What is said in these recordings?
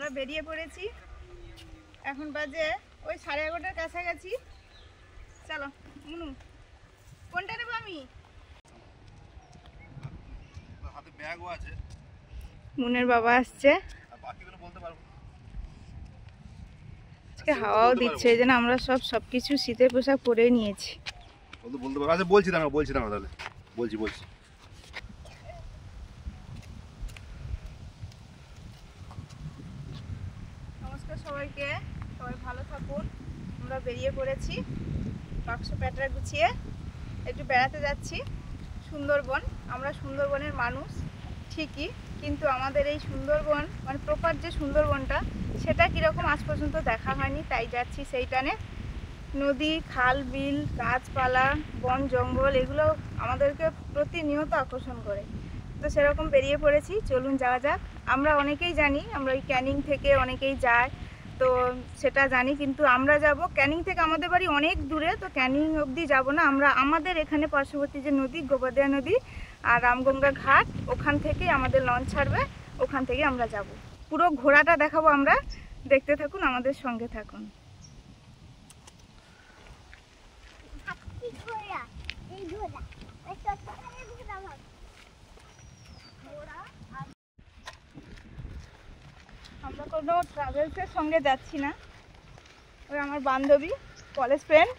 আমরা বেরিয়ে পড়েছি। এখন বাজে ওই 11:30টার কাছাকাছি। চলো মুনু, কোনটা নেবো আমি? হাতে ব্যাগও আছে। মুনের বাবা আসছে, আজকে হাওয়াও দিচ্ছে, এই জন্য আমরা সবকিছু শীতের পোশাক পরে নিয়েছি। বলতে পারবো? আচ্ছা বলছি না তাহলে বলছি। নমস্কার সবাইকে, সবাই ভালো থাকুন। আমরা বেরিয়ে পড়েছি বাক্স প্যাটরা গুছিয়ে, একটু বেড়াতে যাচ্ছি সুন্দরবন। আমরা সুন্দরবনের মানুষ ঠিকই, কিন্তু আমাদের এই সুন্দরবন মানে প্রপার যে সুন্দরবনটা সেটা কীরকম আজ পর্যন্ত দেখা হয়নি, তাই যাচ্ছি সেই টানে। নদী, খাল, বিল, গাছপালা, বন জঙ্গল এগুলো আমাদেরকে প্রতিনিয়ত আকর্ষণ করে। তো সেরকম বেরিয়ে পড়েছি, চলুন যাওয়া যাক। আমরা অনেকেই জানি, আমরা ওই ক্যানিং থেকে অনেকেই যায়, তো সেটা জানি, কিন্তু আমরা যাব ক্যানিং থেকে, আমাদের বাড়ি অনেক দূরে, তো ক্যানিং অবধি যাব না। আমরা আমাদের এখানে পার্শ্ববর্তী যে নদী, গোবরদিয়া নদী আর রামগঙ্গা ঘাট, ওখান থেকে আমাদের লঞ্চ ছাড়বে, ওখান থেকে আমরা যাব। পুরো ঘোড়াটা দেখাবো আমরা, দেখতে থাকুন, আমাদের সঙ্গে থাকুন। আমরা কোনো ট্রাভেলসের সঙ্গে যাচ্ছি না, ওরা আমার বান্ধবী, কলেজ ফ্রেন্ড,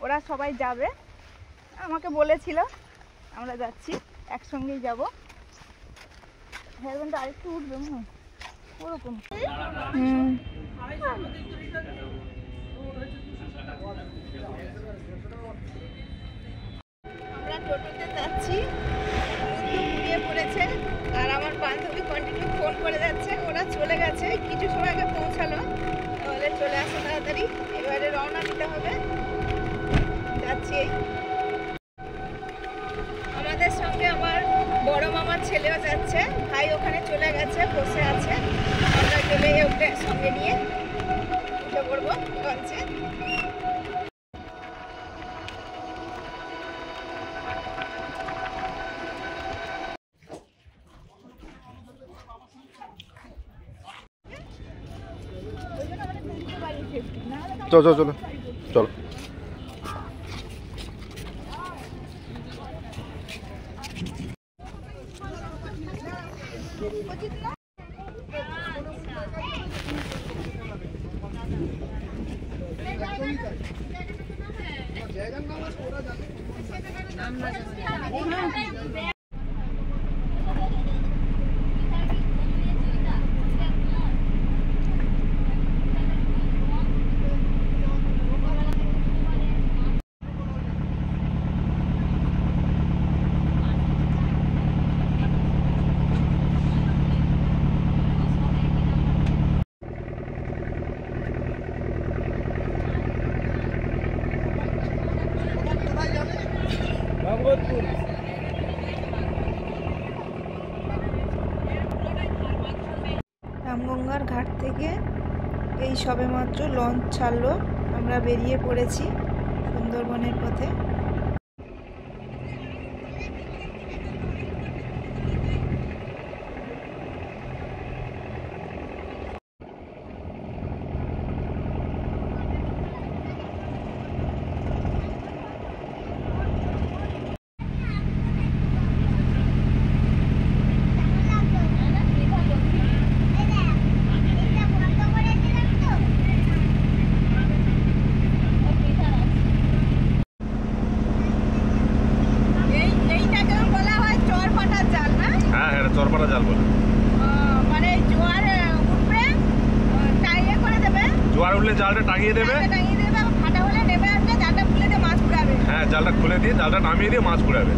ওরা সবাই যাবে, আমাকে বলেছিল, আমরা যাচ্ছি, একসঙ্গেই যাব। হেয়ারব্যান্ডটা আরেকটু উঠবে ওরকম। আমরা টোটোতে যাচ্ছি, ঘুরিয়ে পড়েছে, আর আমার বান্ধবী কন্টিনিউ ফোন করে যাচ্ছে। ওরা চলে গেছে, কিছু সময় আগে পৌঁছালো, তাহলে চলে আসো তাড়াতাড়ি, এবারে রওনা দিতে হবে। যাচ্ছি। আমাদের সঙ্গে আমার বড় মামার ছেলেও যাচ্ছে, ভাই ওখানে চলে গেছে, বসে আছে। আমরা চলে ওকে সঙ্গে নিয়ে উঠে পড়বো লঞ্চে। চলো। রামগঙ্গার ঘাট থেকে এই সবেমাত্র লঞ্চ ছাড়লো, আমরা বেরিয়ে পড়েছি সুন্দরবনের পথে। চরপাটা জাল বলে, মানে জোয়ার উঠবে, টাইয়ে করে দেবে, জোয়ার উঠলে জালটা টাঙিয়ে দেবে, ফাটা হলে নেমে আসবে, জালটা খুলে দিয়ে মাছ ঘুরাবে। হ্যাঁ, জালটা খুলে দিয়ে জালটা নামিয়ে দিয়ে মাছ ঘুরাবে।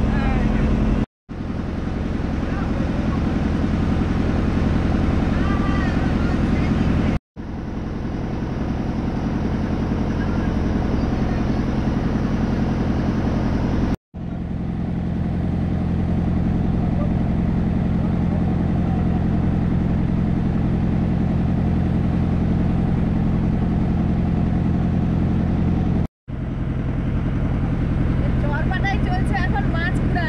চরপাটায় চলছে এখন মাছ ঘুরা।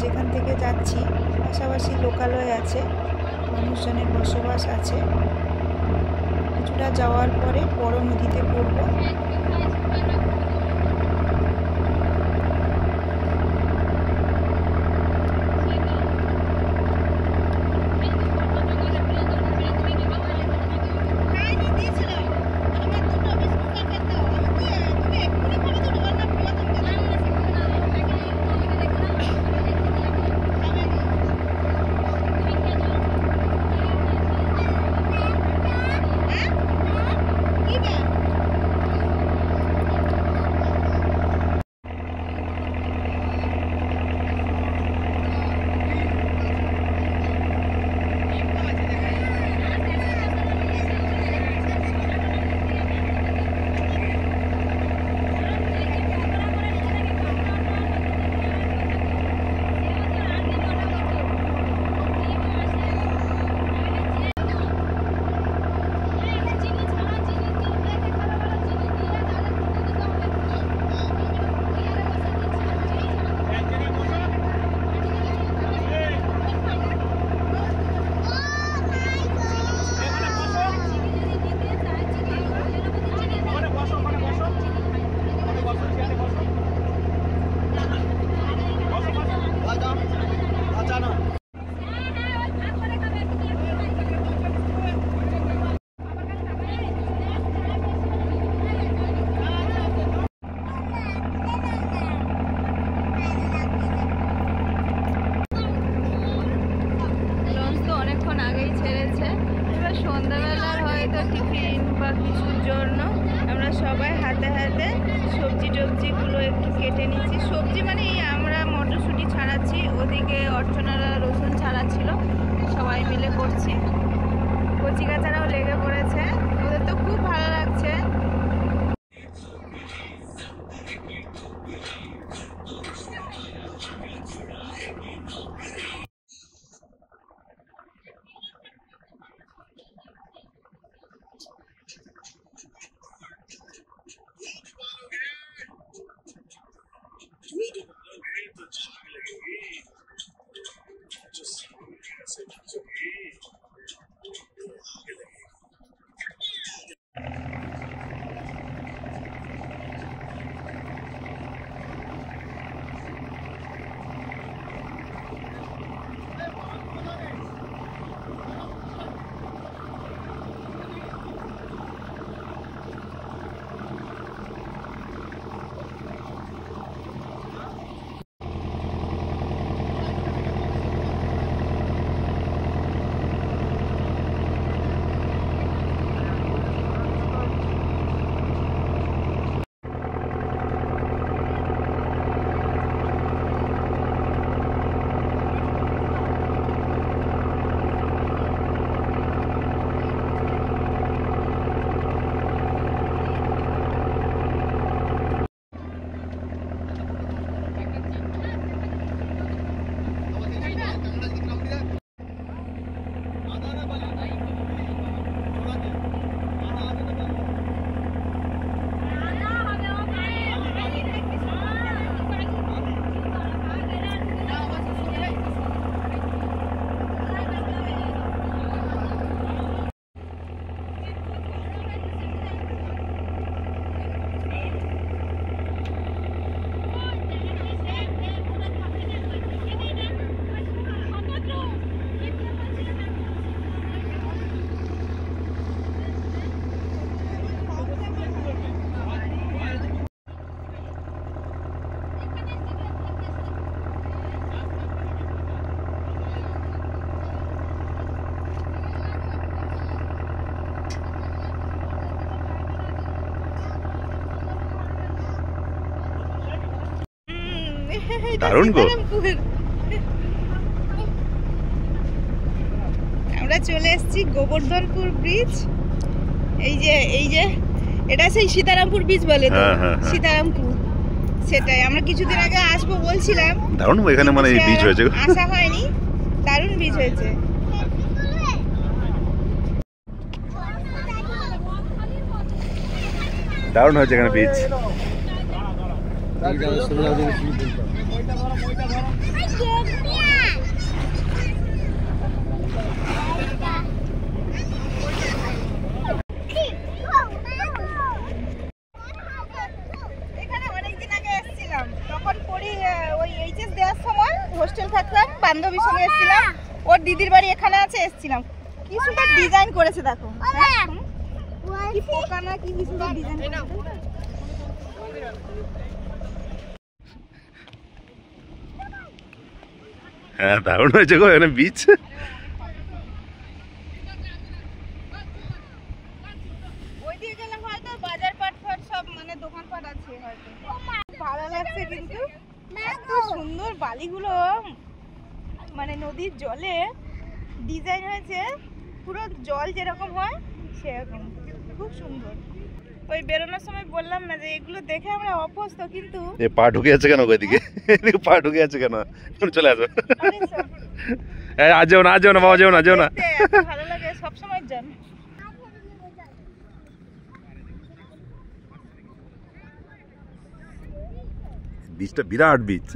যেখান থেকে যাচ্ছি পাশাপাশি লোকালয় আছে, মানুষজনের বসবাস আছে। কিছুটা যাওয়ার পরে বড় নদীতে পড়বো। সন্ধ্যাবেলার হয়তো টিফিন বা কিছুর জন্য আমরা সবাই হাতে হাতে সবজি টবজিগুলো একটু কেটে নিচ্ছি। সবজি মানে এই আমরা মটরশুঁটি ছাড়াচ্ছি, ওদিকে অর্চনারা রসুন ছাড়াচ্ছিল, সবাই মিলে করছি। কচি কাচারাও লেগে পড়েছে, ওদের তো খুব ভালো লাগছে। দারুণ গো। আমরা চলে এসেছি গোবর্ধনপুর ব্রিজ। এই যে এটা সেই সীতারামপুর ব্রিজ বলে তো। সীতারামপুর, সেটাই। আমরা কিছুদিন আগে আসবো বলছিলাম। দারুণ এখানে মানে বীজ হয়েছে, আসা হয়নি। দারুণ বীজ হয়েছে। দারুণ হয়েছে এখানে বীজ। এখানে অনেকদিন আগে এসেছিলাম, তখন পড়ি ওই এইচএস দেওয়ার সময় হোস্টেল থাকতাম, বান্ধবীর সঙ্গে এসেছিলাম। ওর দিদির বাড়ি এখানে আছে, এসেছিলাম। কি সুন্দর ডিজাইন করেছে দেখো। কি পোকা না কি সুন্দর ডিজাইন করেছে। হ্যাঁ দারুণ হয়েছে গো এখানে বীজ। ওইদিকে গেলে হয়তো বাজার পাট সব মানে দোকানপাট আছে হয়তো। ভালো লাগছে কিন্তু এত সুন্দর বালিগুলো, মানে নদীর জলে ডিজাইন হয়েছে, পুরো জল যেরকম হয় সেরকম, খুব সুন্দর। ওই বেরোনোর সময় বললাম না যে এগুলো দেখে আমরা অভ্যস্ত, কিন্তু এ পা ঢুকে যাচ্ছে কেন ওইদিকে? এদিকে পা ঢুকে যাচ্ছে কেন? চলে আসো। আজ যাও না, বাবা যাও না। দেখতে এত ভালো লাগে সবসময় যান। বীজটা বিরাট বীজ।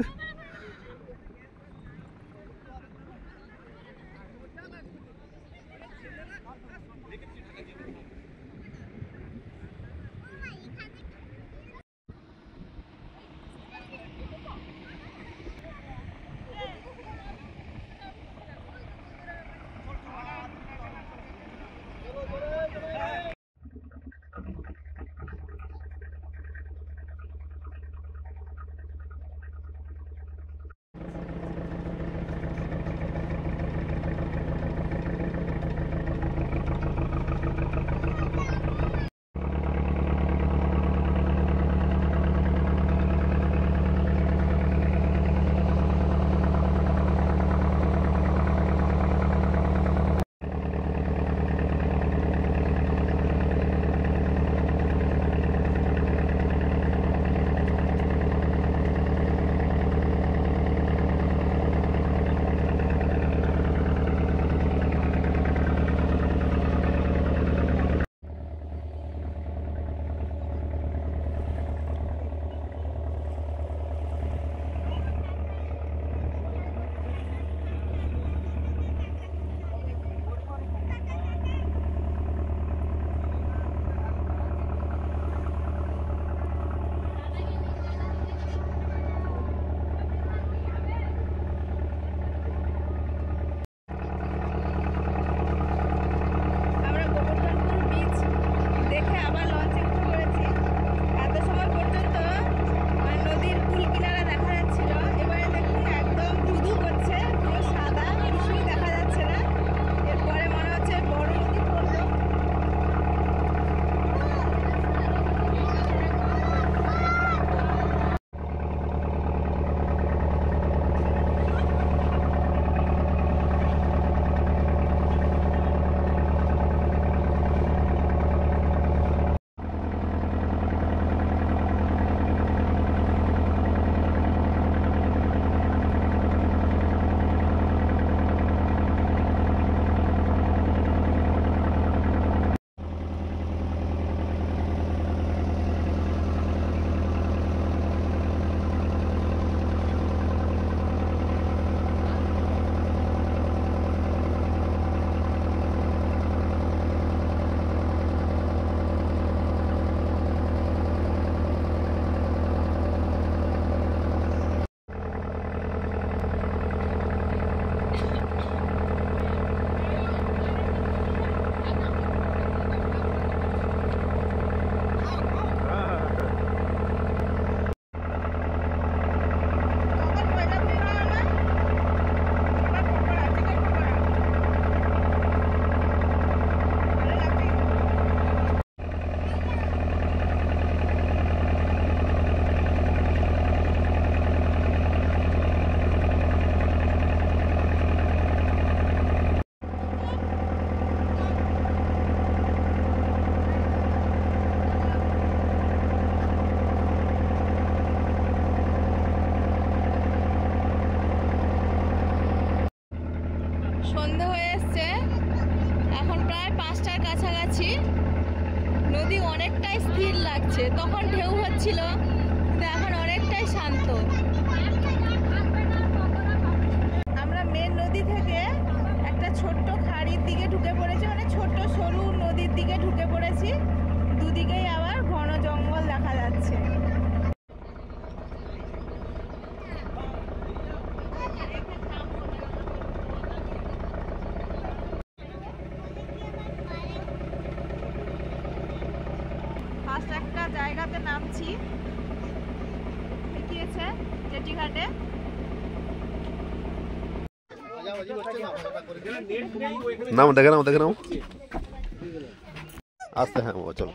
অনেকটাই স্থির লাগছে। তখন ঢেউ হচ্ছিল, কিন্তু এখন অনেকটাই শান্ত। আমরা মেন নদী থেকে একটা ছোট্ট খাড়ির দিকে ঢুকে পড়েছি, মানে ছোট্ট সরু নদীর দিকে ঢুকে পড়েছি। দুদিকেই আবার ঘন জঙ্গল দেখা যাচ্ছে। ফার্স্ট একটা জায়গাতে নামছি, দেখিয়েছে জেটিঘাটে। নাম দেখে নাও, দেখে নাও। আসতে হ্যাঁ ও চলো।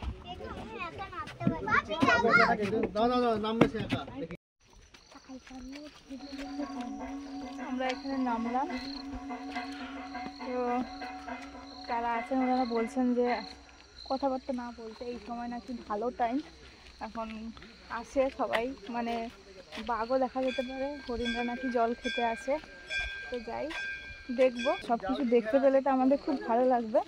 আমরা এখানে নামলাম, তো যারা আছেন ওনারা বলছেন যে কথাবার্তা না বলতে, এই সময় নাকি ভালো টাইম। এখন আসে সবাই, মানে বাঘও দেখা যেতে পারে, হরিণরা নাকি জল খেতে আসে। তো যাই, দেখবো। সব কিছু দেখতে পেলে তো আমাদের খুব ভালো লাগবে।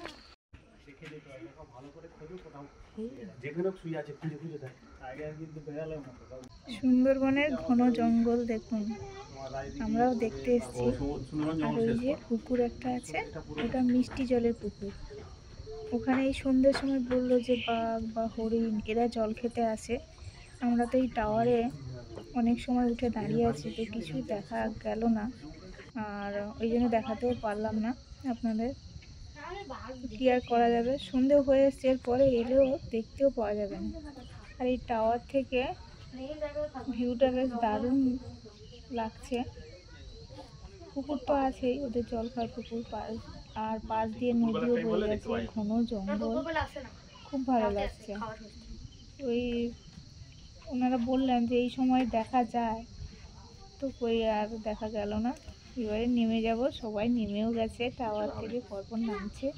সুন্দরবনের ঘন জঙ্গল দেখুন, আমরাও দেখতে এসেছি। আর ওই যে পুকুর একটা আছে, ওটা মিষ্টি জলের পুকুর। ওখানে এই সন্ধ্যের সময় বললো যে বাঘ বা হরিণ এরা জল খেতে আসে। আমরা তো এই টাওয়ারে অনেক সময় উঠে দাঁড়িয়ে আছি, তো কিছুই দেখা গেল না, আর ওই জন্য দেখাতেও পারলাম না আপনাদের। কি আর করা যাবে, সন্ধে হয়ে এসছে, এরপরে এলেও দেখতেও পাওয়া যাবে না। আর এই টাওয়ার থেকে ভিউটা বেশ দারুণ লাগছে। পুকুর তো আছেই, ওদের জল খাওয়ার পুকুর, আর পাশ দিয়ে নদীও বয়ে গেছে, ঘন জঙ্গল, খুব ভালো লাগছে। ওই ওনারা বললেন যে এই সময় দেখা যায়, তো কই আর দেখা গেল না। এবারে নেমে যাব, সবাই নেমেও গেছে, টাওয়ার থেকে পরপর নামছে।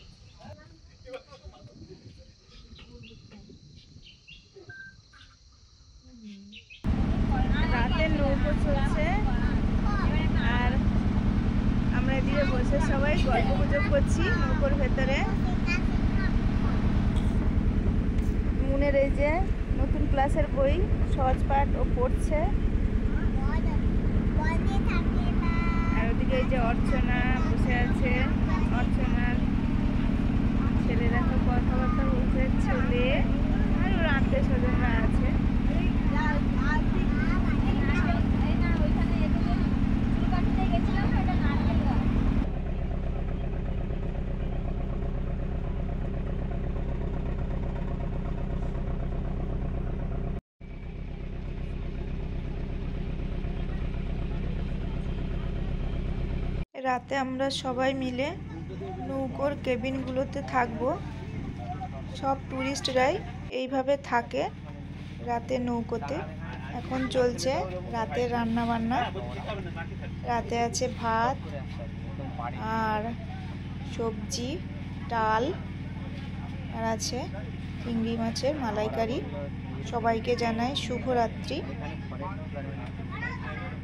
রাতের নৌকো চলছে, আর আমরা এদিকে বসে সবাই গল্প গুজব করছি নৌকোর ভেতরে। মুনের এই যে নতুন ক্লাসের বই সহজ পাঠ ও পড়ছে, আর ওদিকে এই যে অর্চনা বসে আছে। অর্চনার ছেলে দেখো কথাবার্তা বলছে, ছেলে আর ওর আত্মীয় স্বজনরা আছে। রাতে আমরা সবাই মিলে নৌকোর কেবিনগুলোতে থাকবো। সব টুরিস্টরাই এইভাবে থাকে রাতে নৌকোতে। এখন চলছে রাতের রান্না বান্না। রাতে আছে ভাত আর সবজি, ডাল, আর আছে চিংড়ি মাছের মালাইকারি। সবাইকে জানাই শুভরাত্রি।